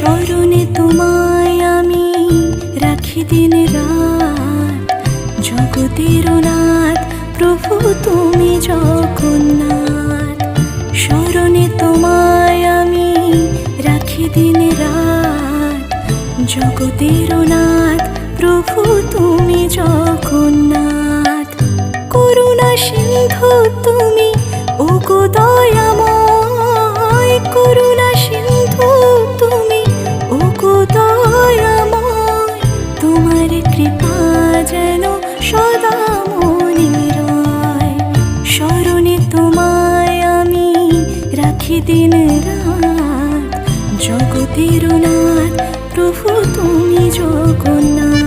স্মরণে তোমায় আমি রাখি দিন রাত, জগতের নাথ প্রভু তুমি জগন্নাথ। স্মরণে তোমায় আমি রাখি দিন রাত, জগতের নাথ প্রভু তুমি জগন্নাথ। করুণা সিন্ধু তুমি ওগো দয়াময়, করুণা সিন্ধু তুমি ওগো দয়াময়। তোমার কৃপা যেন সদা মনে রয়। স্মরণে তোমায় আমি রাখি দিন রাত, জগতের নাথ প্রভু তুমি জগন্নাথ।